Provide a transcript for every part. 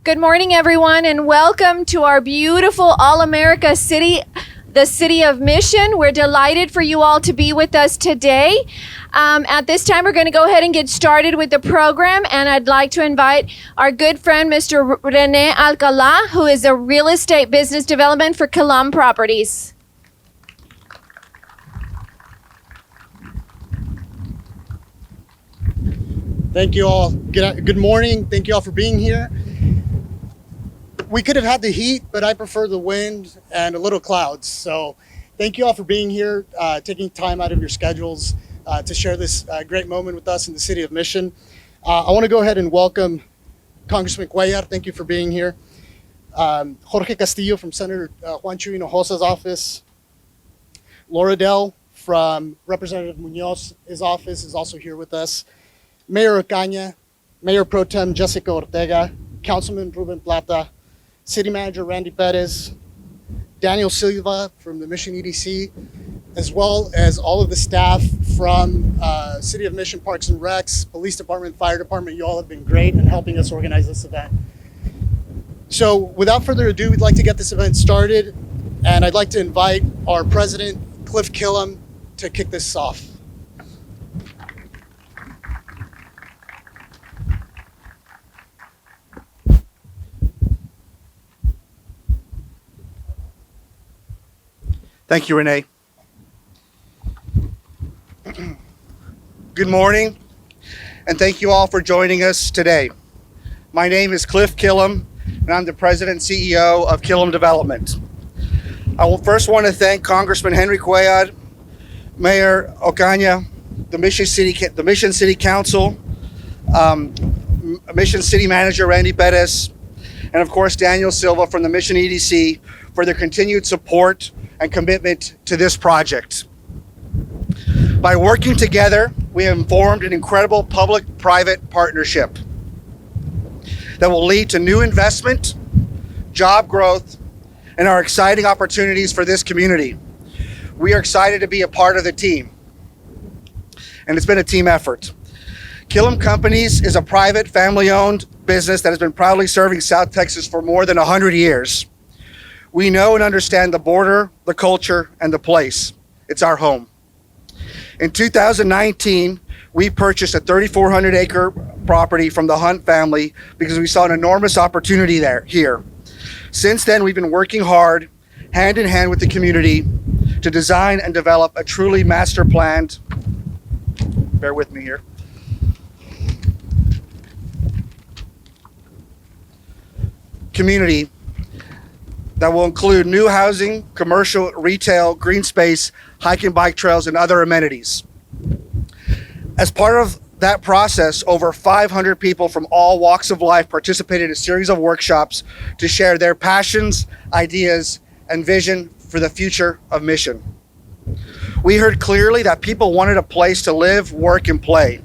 Good morning, everyone, and welcome to our beautiful All-America city, the City of Mission. We're delighted for you all to be with us today. At this time, we're going to go ahead and get started with the program, and I'd like to invite our good friend, Mr. Rene Alcala, who is a real estate business development for Killam Properties. Thank you all. Good morning. Thank you all for being here. We could have had the heat, but I prefer the wind and a little clouds. So thank you all for being here, taking time out of your schedules to share this great moment with us in the City of Mission. I want to go ahead and welcome Congressman Cuellar. Thank you for being here. Jorge Castillo from Senator Juan Chuy Hinojosa's office. Laura Dell from Representative Munoz's office is also here with us. Mayor Ocaña, Mayor Pro Tem Jessica Ortega, Councilman Ruben Plata, City Manager Randy Perez, Daniel Silva from the Mission EDC, as well as all of the staff from City of Mission Parks and Recs, Police Department, Fire Department. You all have been great in helping us organize this event. So without further ado, we'd like to get this event started, and I'd like to invite our president, Cliff Killam, to kick this off. Thank you, Renee. Good morning, and thank you all for joining us today. My name is Cliff Killam, and I'm the President and CEO of Killam Development. I will first want to thank Congressman Henry Cuellar, Mayor Ocaña, the Mission City Council, Mission City Manager Randy Perez, and of course Daniel Silva from the Mission EDC for their continued support and commitment to this project. By working together, we have formed an incredible public-private partnership that will lead to new investment, job growth, and our exciting opportunities for this community. We are excited to be a part of the team, and it's been a team effort. Killam Companies is a private, family-owned business that has been proudly serving South Texas for more than 100 years. We know and understand the border, the culture, and the place. It's our home. In 2019, we purchased a 3,400-acre property from the Hunt family because we saw an enormous opportunity here. Since then, we've been working hard, hand in hand with the community, to design and develop a truly master planned, bear with me here, community that will include new housing, commercial, retail, green space, hike and bike trails, and other amenities. As part of that process, over 500 people from all walks of life participated in a series of workshops to share their passions, ideas, and vision for the future of Mission. We heard clearly that people wanted a place to live, work, and play.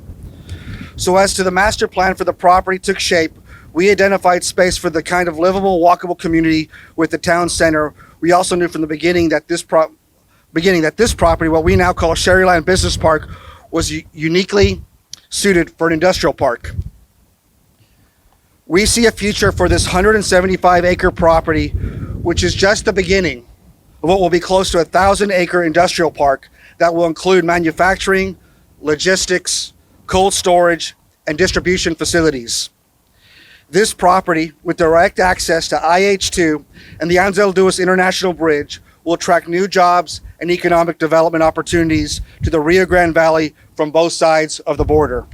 So as the master plan for the property took shape, we identified space for the kind of livable, walkable community with the town center. We also knew from the beginning that this property, what we now call Sharyland Business Park, was uniquely suited for an industrial park. We see a future for this 175-acre property, which is just the beginning of what will be close to a 1,000-acre industrial park that will include manufacturing, logistics, cold storage, and distribution facilities. This property, with direct access to IH2 and the Anzalduas International Bridge, will attract new jobs and economic development opportunities to the Rio Grande Valley from both sides of the border.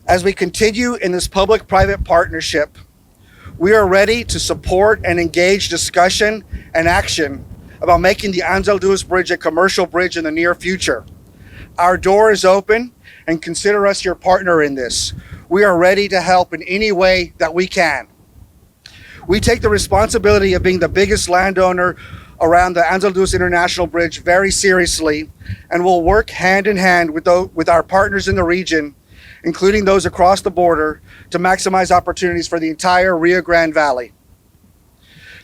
As we continue in this public-private partnership, we are ready to support and engage discussion and action about making the Anzalduas Bridge a commercial bridge in the near future. Our door is open, and consider us your partner in this. We are ready to help in any way that we can. We take the responsibility of being the biggest landowner around the Anzalduas International Bridge very seriously, and will work hand in hand with our partners in the region, including those across the border, to maximize opportunities for the entire Rio Grande Valley.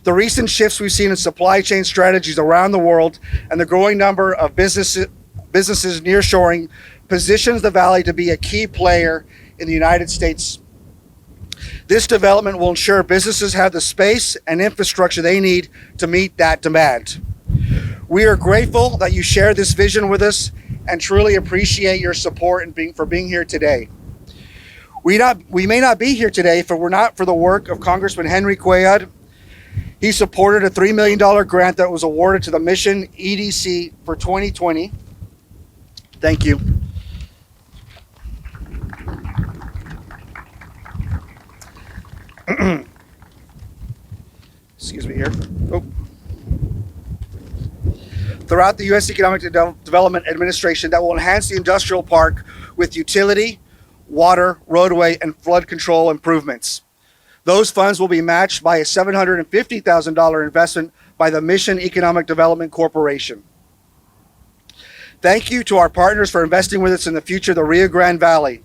The recent shifts we've seen in supply chain strategies around the world and the growing number of businesses nearshoring positions the Valley to be a key player in the United States. This development will ensure businesses have the space and infrastructure they need to meet that demand. We are grateful that you share this vision with us and truly appreciate your support and for being here today. We may not be here today if it were not for the work of Congressman Henry Cuellar. He supported a $3 million grant that was awarded to the Mission EDC for 2020. Thank you. Excuse me here. Oh. Throughout the U.S. Economic Development Administration that will enhance the industrial park with utility, water, roadway, and flood control improvements. Those funds will be matched by a $750,000 investment by the Mission Economic Development Corporation. Thank you to our partners for investing with us in the future of the Rio Grande Valley.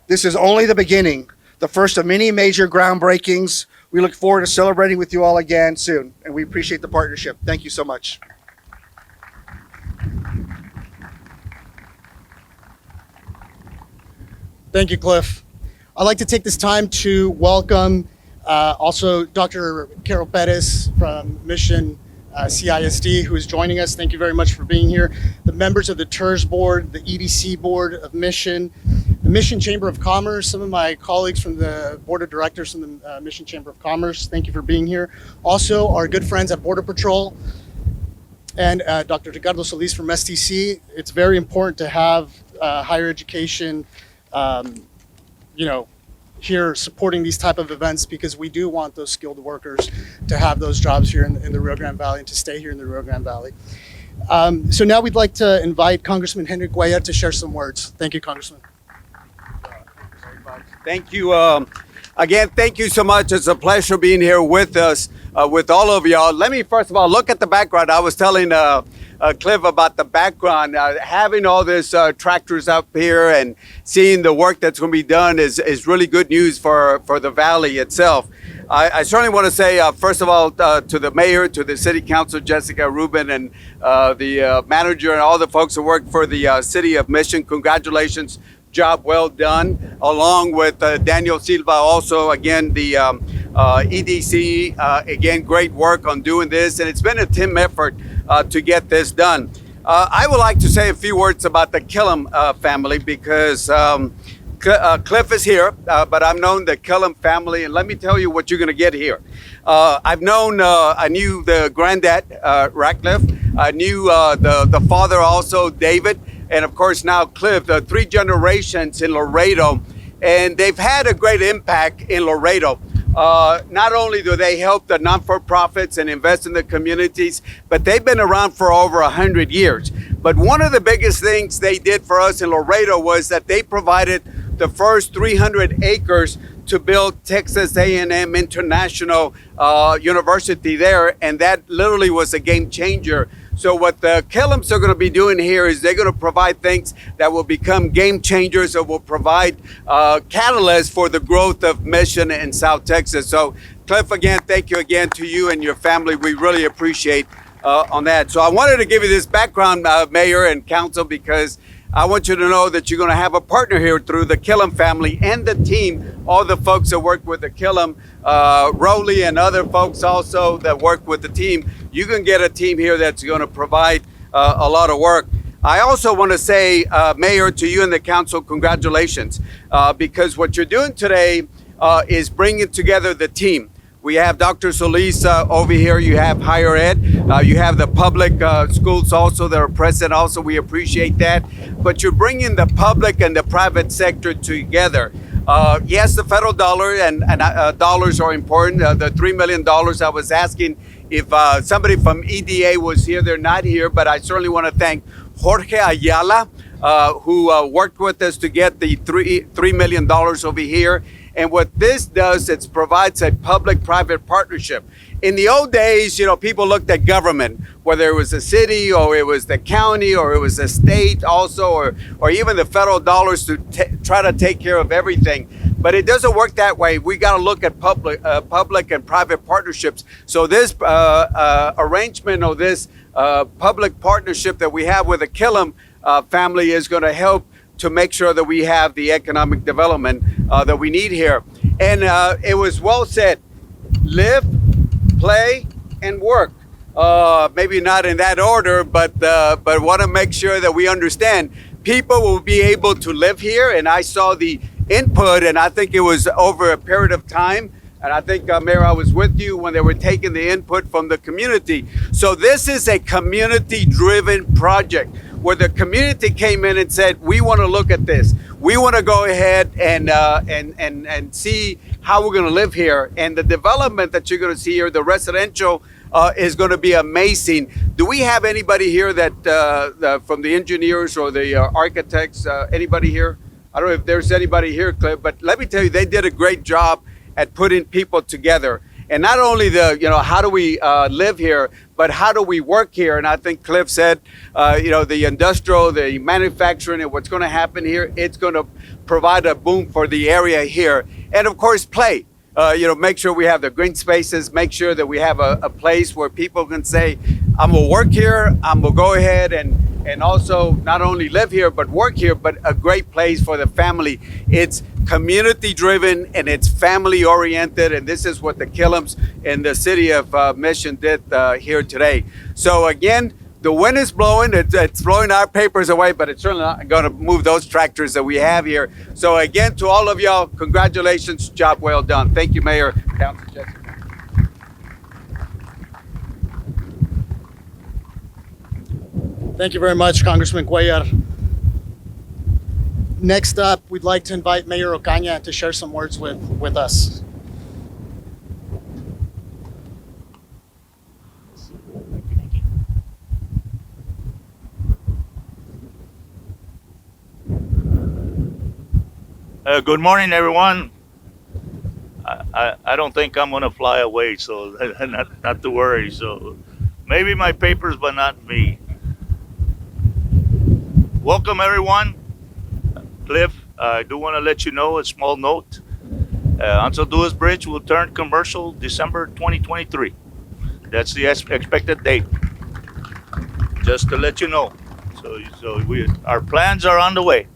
This is only the beginning, the first of many major groundbreakings. We look forward to celebrating with you all again soon, and we appreciate the partnership. Thank you so much. Thank you, Cliff. I'd like to take this time to welcome also Dr. Carol Perez from Mission CISD, who is joining us. Thank you very much for being here. The members of the TERS board, the EDC board of Mission, the Mission Chamber of Commerce, some of my colleagues from the board of directors from the Mission Chamber of Commerce, thank you for being here. Also, our good friends at Border Patrol and Dr. Ricardo Solis from STC. It's very important to have higher education here supporting these type of events, because we do want those skilled workers to have those jobs here in the Rio Grande Valley and to stay here in the Rio Grande Valley. So now we'd like to invite Congressman Henry Cuellar to share some words. Thank you, Congressman. Thank you. Again, thank you so much. It's a pleasure being here with us, with all of y'all. Let me first of all look at the background. I was telling Cliff about the background. Having all this tractors up here and seeing the work that's going to be done is really good news for the valley itself. I certainly want to say, first of all, to the mayor, to the city council, Jessica Rubin, and the manager and all the folks who work for the city of Mission, congratulations. Job well done, along with Daniel Silva, also again the EDC, again great work on doing this, and it's been a team effort to get this done. I would like to say a few words about the Killam family, because Cliff is here, but I've known the Killam family, and let me tell you what you're going to get here. I knew the granddad, Ratcliffe. I knew the father also, David. And of course now Cliff, 3 generations in Laredo, and they've had a great impact in Laredo. Not only do they help the non-for-profits and invest in the communities, but they've been around for over 100 years. But one of the biggest things they did for us in Laredo was that they provided the first 300 acres to build Texas A&M International University there, and that literally was a game changer. So what the Killams are going to be doing here is they're going to provide things that will become game changers, that will provide catalysts for the growth of Mission in South Texas. So Cliff, again, thank you again to you and your family. We really appreciate on that. So I wanted to give you this background, Mayor and Council, because I want you to know that you're going to have a partner here through the Killam family and the team, all the folks that work with the Killam, Rowley and other folks also that work with the team. You can get a team here that's going to provide a lot of work. I also want to say, Mayor, to you and the council, congratulations, because what you're doing today is bringing together the team. We have Dr. Solis over here. You have higher ed. You have the public schools also that are present also. We appreciate that. But you're bringing the public and the private sector together. Yes, the federal dollar and dollars are important. The $3 million, I was asking if somebody from EDA was here. They're not here, but I certainly want to thank Jorge Ayala, who worked with us to get the $3 million over here. And what this does, it provides a public-private partnership. In the old days, people looked at government, whether it was the city or it was the county or it was the state also, or even the federal dollars to try to take care of everything. But it doesn't work that way. We got to look at public and private partnerships. So this arrangement or this public partnership that we have with the Killam family is going to help to make sure that we have the economic development that we need here. And it was well said, live, play, and work. Maybe not in that order, but want to make sure that we understand people will be able to live here. And I saw the input, and I think it was over a period of time. And I think, Mayor, I was with you when they were taking the input from the community. So this is a community-driven project where the community came in and said, we want to look at this. We want to go ahead and see how we're going to live here. And the development that you're going to see here, the residential, is going to be amazing. Do we have anybody here that from the engineers or the architects? Anybody here? I don't know if there's anybody here, Cliff, but let me tell you, they did a great job at putting people together. And not only how do we live here, but how do we work here? And I think Cliff said, the industrial, the manufacturing, and what's going to happen here, it's going to provide a boom for the area here. And of course, play. Make sure we have the green spaces, make sure that we have a place where people can say, I'm gonna work here, I'm gonna go ahead and also not only live here, but work here, but a great place for the family. It's community driven and it's family oriented. And this is what the Killams in the city of Mission did here today. So again, the wind is blowing, it's blowing our papers away, but it's certainly not going to move those tractors that we have here. So again, to all of y'all, congratulations, job well done. Thank you, Mayor. Councilor Jessica. Thank you very much, Congressman Cuellar. Next up, we'd like to invite Mayor Ocaña to share some words with us. Good morning, everyone. I don't think I'm gonna fly away, so not to worry. So maybe my papers, but not me. Welcome, everyone. Cliff, I do want to let you know a small note. Anzalduas Bridge will turn commercial December 2023. That's the expected date. Just to let you know. So our plans are on the way,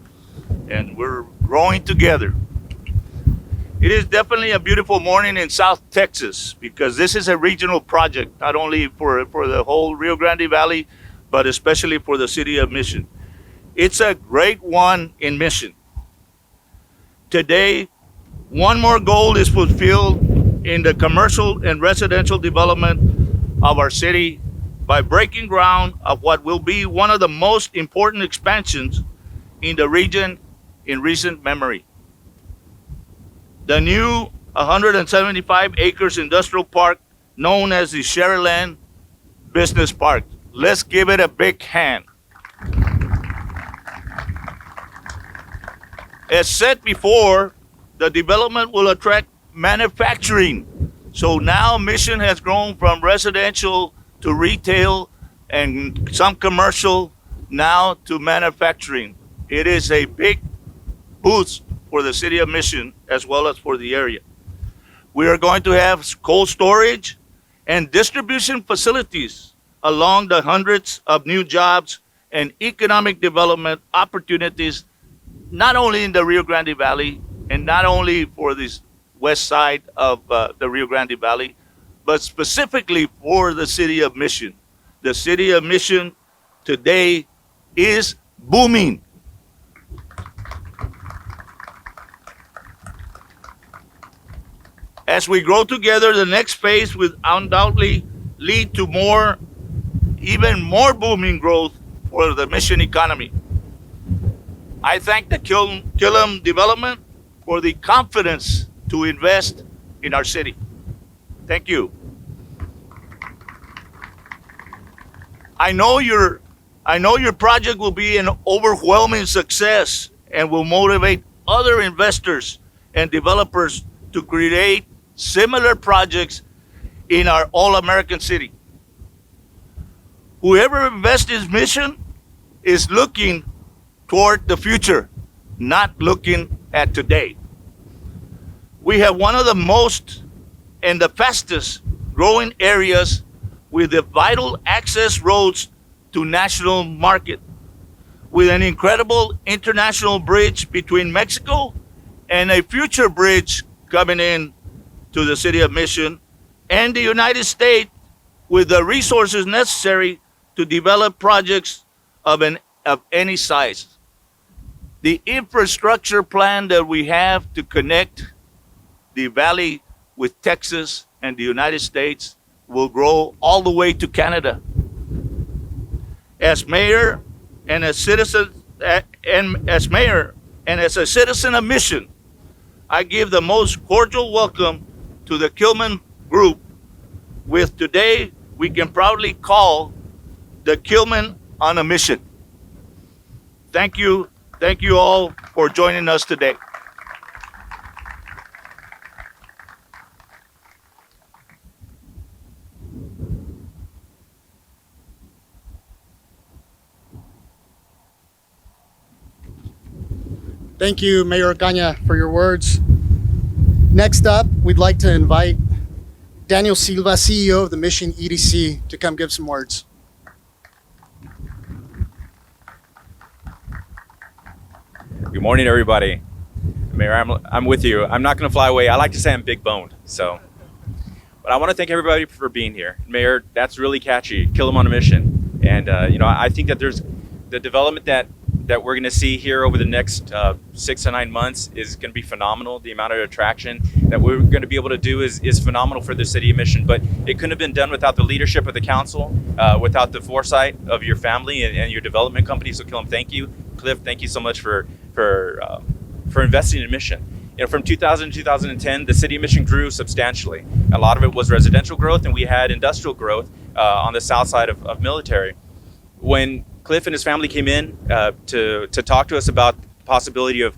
and we're growing together. It is definitely a beautiful morning in South Texas because this is a regional project, not only for the whole Rio Grande Valley, but especially for the city of Mission. It's a great one in Mission. Today, one more goal is fulfilled in the commercial and residential development of our city by breaking ground of what will be one of the most important expansions in the region in recent memory. The new 175 acres industrial park known as the Sharyland Business Park. Let's give it a big hand. As said before, the development will attract manufacturing. So now Mission has grown from residential to retail and some commercial now to manufacturing. It is a big boost for the city of Mission as well as for the area. We are going to have cold storage and distribution facilities along the hundreds of new jobs and economic development opportunities, not only in the Rio Grande Valley and not only for this west side of the Rio Grande Valley, but specifically for the city of Mission. The city of Mission today is booming. As we grow together, the next phase will undoubtedly lead to even more booming growth for the Mission economy. I thank the Killam Development for the confidence to invest in our city. Thank you. I know your project will be an overwhelming success and will motivate other investors and developers to create similar projects in our all-American city. Whoever invests in Mission is looking toward the future, not looking at today. We have one of the most and the fastest growing areas with the vital access roads to national market. with an incredible international bridge between Mexico and a future bridge coming in to the city of Mission and the United States with the resources necessary to develop projects of any size. The infrastructure plan that we have to connect the valley with Texas and the United States will grow all the way to Canada. As mayor and as citizen, as mayor and as a citizen of Mission, I give the most cordial welcome to the Killam Group. With today, we can proudly call the Killam on a mission. Thank you all for joining us today. Thank you, Mayor Ocaña, for your words. Next up, we'd like to invite Daniel Silva, CEO of the Mission EDC, to come give some words. Good morning, everybody. Mayor, I'm with you. I'm not going to fly away. I like to say I'm big boned, but I want to thank everybody for being here. Mayor, that's really catchy. Killam on a mission, and I think that there's the development that we're going to see here over the next 6 to 9 months is going to be phenomenal. The amount of attraction that we're going to be able to do is phenomenal for the city of Mission, but it couldn't have been done without the leadership of the council, without the foresight of your family and your development company. So Killam, thank you. Cliff, thank you so much for investing in Mission. From 2000 to 2010, the city of Mission grew substantially. A lot of it was residential growth, and we had industrial growth on the south side of military. When Cliff and his family came in to talk to us about the possibility of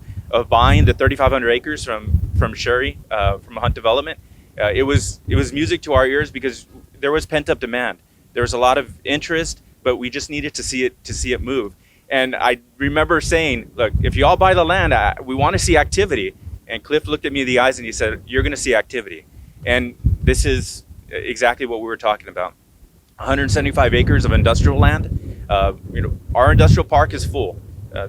buying the 3,500 acres from Sherry, from Hunt Development, it was music to our ears because there was pent-up demand. There was a lot of interest, but we just needed to see it move. And I remember saying, look, if you all buy the land, we want to see activity. And Cliff looked at me in the eyes and he said, you're going to see activity. And this is exactly what we were talking about. 175 acres of industrial land. Our industrial park is full.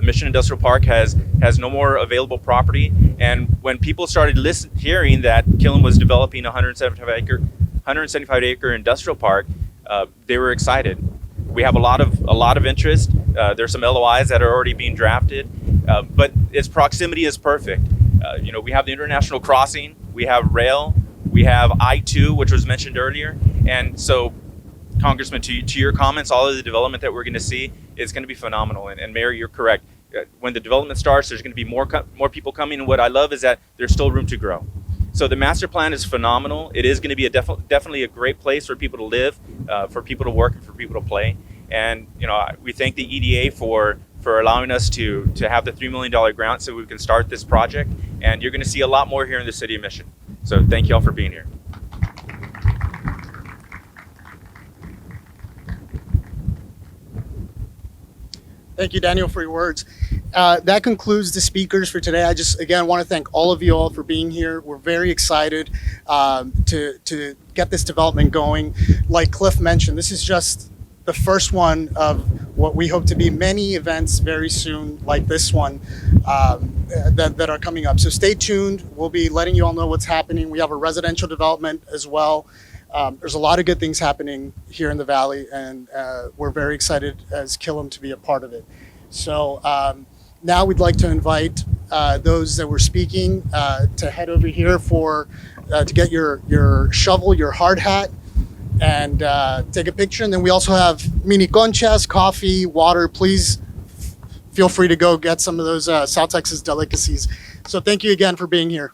Mission Industrial Park has no more available property. And when people started hearing that Killam was developing a 175 acre industrial park, they were excited. We have a lot of interest. There's some LOIs that are already being drafted, but its proximity is perfect. We have the international crossing, we have rail, we have I-2, which was mentioned earlier, and so, Congressman, to your comments, all of the development that we're going to see is going to be phenomenal. And Mayor, you're correct. When the development starts, there's going to be more people coming, and what I love is that there's still room to grow. So the master plan is phenomenal. It is going to be definitely a great place for people to live, for people to work, and for people to play. And we thank the EDA for allowing us to have the $3 million grant so we can start this project. And you're going to see a lot more here in the city of Mission. So thank you all for being here. Thank you, Daniel, for your words. That concludes the speakers for today. I just, again, want to thank all of you all for being here. We're very excited to get this development going. Like Cliff mentioned, this is just the first one of what we hope to be many events very soon, like this one, that are coming up. So stay tuned. We'll be letting you all know what's happening. We have a residential development as well. There's a lot of good things happening here in the Valley, and we're very excited as Killam to be a part of it. So now we'd like to invite those that were speaking to head over here to get your shovel, your hard hat, and take a picture. And then we also have mini conchas, coffee, water. Please feel free to go get some of those South Texas delicacies. So thank you again for being here.